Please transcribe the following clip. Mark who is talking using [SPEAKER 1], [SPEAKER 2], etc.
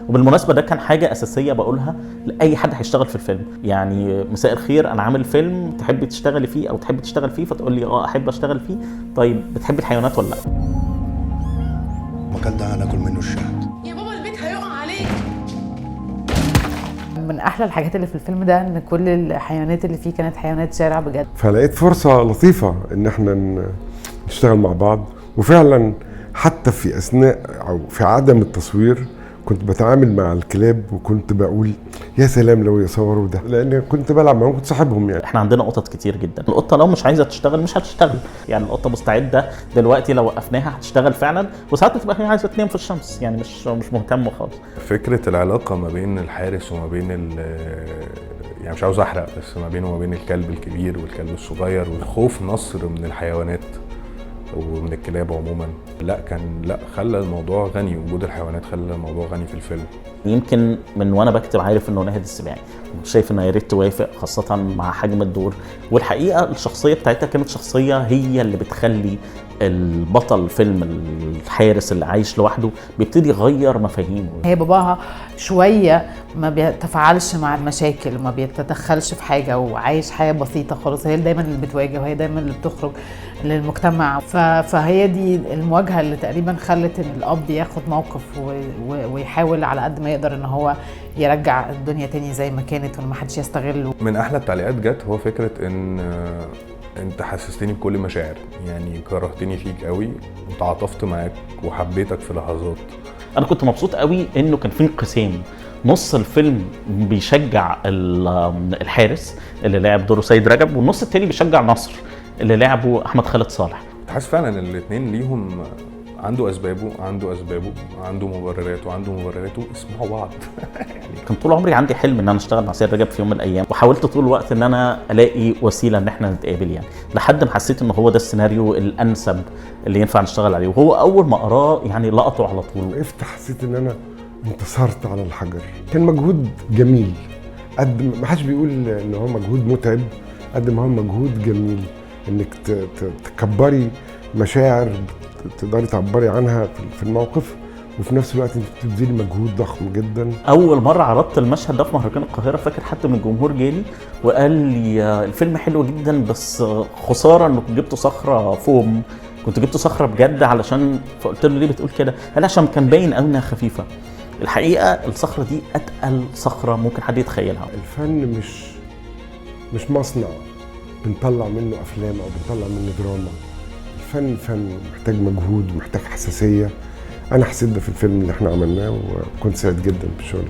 [SPEAKER 1] وبالمناسبة ده كان حاجة أساسية بقولها لأي حد هيشتغل في الفيلم. يعني مساء الخير، أنا عامل فيلم تحبي تشتغلي فيه أو تحبي تشتغل فيه، فتقول لي أحب أشتغل فيه. طيب بتحبي الحيوانات ولا لأ؟
[SPEAKER 2] المكان ده هناكل منه الشهد.
[SPEAKER 3] يا بابا البيت هيقع عليك.
[SPEAKER 4] من احلى الحاجات اللي في الفيلم ده ان كل الحيوانات اللي فيه كانت حيوانات شارع بجد.
[SPEAKER 5] فلقيت فرصة لطيفة ان احنا نشتغل مع بعض، وفعلا حتى في اثناء او في عدم التصوير كنت بتعامل مع الكلاب وكنت بقول يا سلام لو يصوروا ده، لان كنت بلعب معاهم، كنت صاحبهم يعني.
[SPEAKER 1] احنا عندنا قطط كتير جدا، القطة لو مش عايزة تشتغل مش هتشتغل. يعني القطة مستعدة دلوقتي لو وقفناها هتشتغل فعلا، وساعات بتبقى هي عايزة تنام في الشمس، يعني مش مهتمة خالص.
[SPEAKER 6] فكرة العلاقة ما بين الحارس وما بين يعني مش عاوز احرق، بس ما بينه وما بين الكلب الكبير والكلب الصغير، والخوف نصر من الحيوانات ومن الكلاب عموما، خلى الموضوع غني. وجود الحيوانات خلى الموضوع غني في الفيلم.
[SPEAKER 1] يمكن من وانا بكتب عارف انه ناهد السباعي، شايف انها يا ريت توافق، خاصه مع حجم الدور. والحقيقه الشخصيه بتاعتها كانت شخصيه هي اللي بتخلي البطل فيلم الحارس اللي عايش لوحده بيبتدي يغير مفاهيمه.
[SPEAKER 4] هي باباها شويه ما بيتفاعلش مع المشاكل، ما بيتدخلش في حاجه، وعايش حياه بسيطه خالص. هي دايما اللي بتواجه، وهي دايما اللي بتخرج للمجتمع. فهي دي المواجهه اللي تقريبا خلت ان الاب ياخد موقف ويحاول على قد ما يقدر ان هو يرجع الدنيا تاني زي ما كانت، وما حدش يستغله.
[SPEAKER 6] من احلى التعليقات جت هو فكرة ان انت حسستني بكل مشاعر، يعني كرهتني فيك قوي وتعاطفت معاك وحبيتك في لحظات.
[SPEAKER 1] انا كنت مبسوط قوي انه كان في انقسام، نص الفيلم بيشجع الحارس اللي لعب دوره سيد رجب، والنص التاني بيشجع نصر اللي لعبه احمد خالد صالح.
[SPEAKER 6] تحس فعلا ان الاثنين ليهم عنده اسبابه، عنده مبرراته، اسمعوا بعض.
[SPEAKER 1] كان طول عمري عندي حلم ان انا اشتغل مع سيد رجب في يوم من الايام، وحاولت طول الوقت ان انا الاقي وسيله ان احنا نتقابل، يعني لحد ما حسيت ان هو ده السيناريو الانسب اللي ينفع نشتغل عليه. وهو اول ما قراه يعني لقطه على طول.
[SPEAKER 5] حسيت ان انا انتصرت على الحجر. كان مجهود جميل، قد ما حدش بيقول ان هو مجهود متعب، قد ما هو مجهود جميل انك تكبري مشاعر تقدري تعبري عنها في الموقف، وفي نفس الوقت انت بتبذلي مجهود ضخم جدا.
[SPEAKER 1] اول مره عرضت المشهد ده في مهرجان القاهره، فاكر حد من الجمهور جالي وقال لي الفيلم حلو جدا بس خساره انك جبتوا صخره فوم، كنت جبتوا صخره بجد علشان. فقلت له ليه بتقول كده؟ قال عشان كان باين قوي انها خفيفه. الحقيقه الصخره دي اتقل صخره ممكن حد يتخيلها.
[SPEAKER 5] الفن مش مصنع بنطلع منه افلام او بنطلع منه دراما. الفن فن محتاج مجهود ومحتاج حساسيه. انا حسيت ده في الفيلم اللي احنا عملناه، وكنت سعيد جدا بشغلي.